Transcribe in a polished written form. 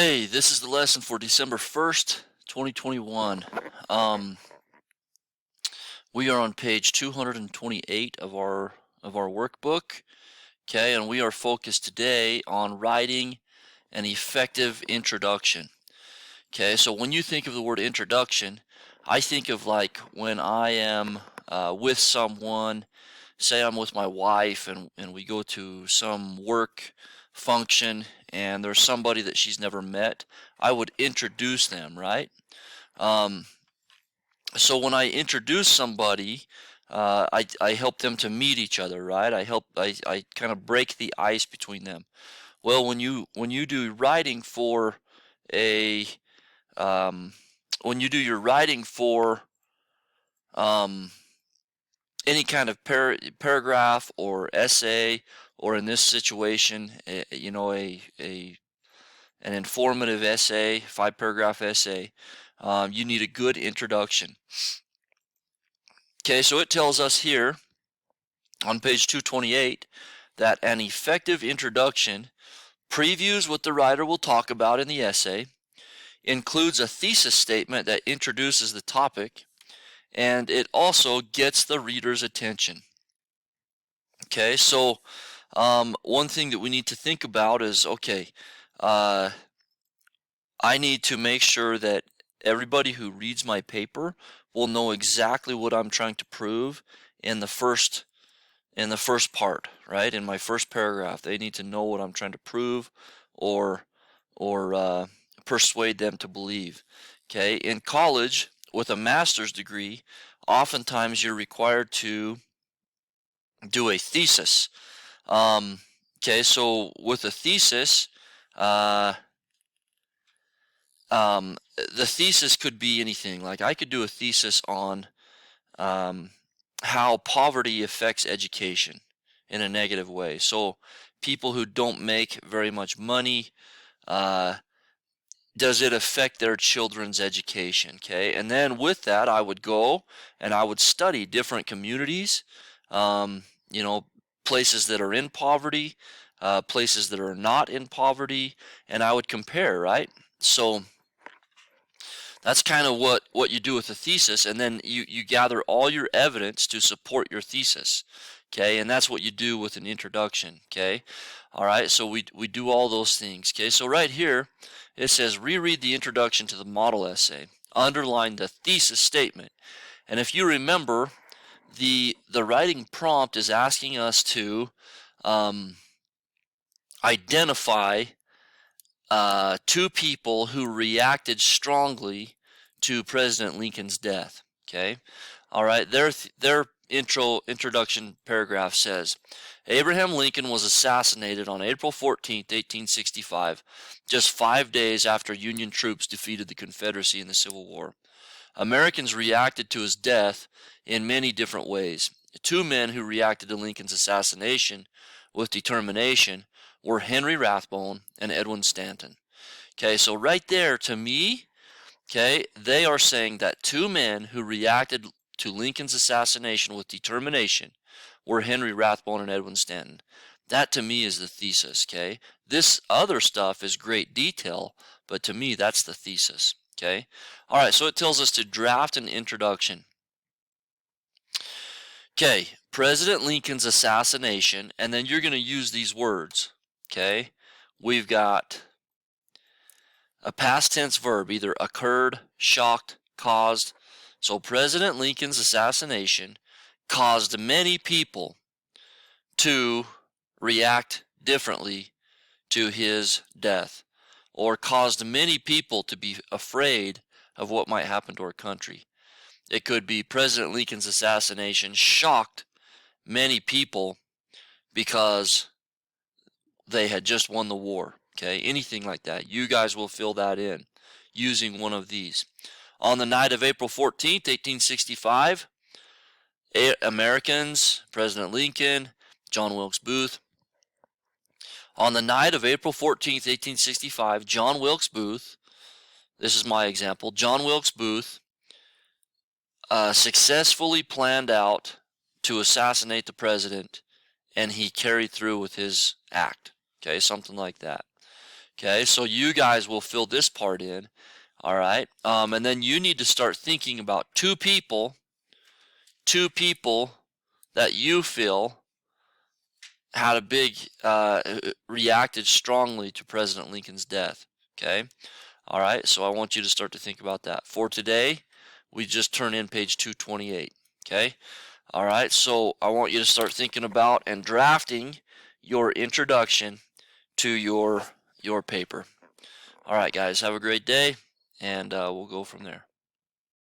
Hey, this is the lesson for December 1st, 2021. Um, we are on page 228 of our workbook, okay, and we are focused today on writing an effective introduction. Okay, so when you think of the word introduction, I think of like when I am with someone, say I'm with my wife and we go to some work function and there's somebody that she's never met, I would introduce them, right? Um, so when I introduce somebody, I help them to meet each other, right? I kind of break the ice between them. Well, when you do writing for a um, when you do your writing for um, any kind of paragraph or essay, or in this situation, an informative essay, 5 paragraph essay, you need a good introduction. Okay, so it tells us here on page 228 that an effective introduction previews what the writer will talk about in the essay, includes a thesis statement that introduces the topic, and it also gets the reader's attention. Okay, so one thing that we need to think about is, okay, uh, I need to make sure that everybody who reads my paper will know exactly what I'm trying to prove in the first part, right? In my first paragraph, they need to know what I'm trying to prove or persuade them to believe. Okay, in college with a master's degree, oftentimes you're required to do a thesis. Okay, so with a thesis, uh, the thesis could be anything. Like I could do a thesis on um, how poverty affects education in a negative way. So people who don't make very much money, uh, does it affect their children's education? Okay, and then with that, I would go and I would study different communities, um, you know, places that are in poverty, places that are not in poverty, and I would compare, right? So that's kind of what you do with a thesis, and then you gather all your evidence to support your thesis. Okay, and that's what you do with an introduction. Okay, all right, so we do all those things. Okay, so right here it says reread the introduction to the model essay, underline the thesis statement. And if you remember, the writing prompt is asking us to um, identify two people who reacted strongly to President Lincoln's death. Okay, all right. Their introduction paragraph says, Abraham Lincoln was assassinated on April 14th, 1865, just 5 days after Union troops defeated the Confederacy in the Civil War. Americans reacted to his death in many different ways. Two men who reacted to Lincoln's assassination with determination were Henry Rathbone and Edwin Stanton. Okay, so right there to me, okay, they are saying that two men who reacted to Lincoln's assassination with determination were Henry Rathbone and Edwin Stanton. That to me is the thesis, okay? This other stuff is great detail, but to me that's the thesis, okay? All right, so it tells us to draft an introduction. Okay, President Lincoln's assassination, and then you're going to use these words, okay? We've got a past tense verb, either occurred, shocked, caused. So President Lincoln's assassination caused many people to react differently to his death, or caused many people to be afraid of what might happen to our country. It could be President Lincoln's assassination shocked many people because they had just won the war. Okay, anything like that. You guys will fill that in using one of these. On the night of April 14th, 1865, Americans, President Lincoln, John Wilkes Booth. On the night of April 14th, 1865, John Wilkes Booth, this is my example, John Wilkes Booth successfully planned out to assassinate the president, and he carried through with his act. Okay, something like that. Okay, so you guys will fill this part in. All right, and then you need to start thinking about two people that you feel had a big reacted strongly to President Lincoln's death. Okay, all right, so I want you to start to think about that. For today, we just turn in page 228. Okay, all right, so I want you to start thinking about and drafting your introduction to your paper. All right, guys, have a great day, and we'll go from there.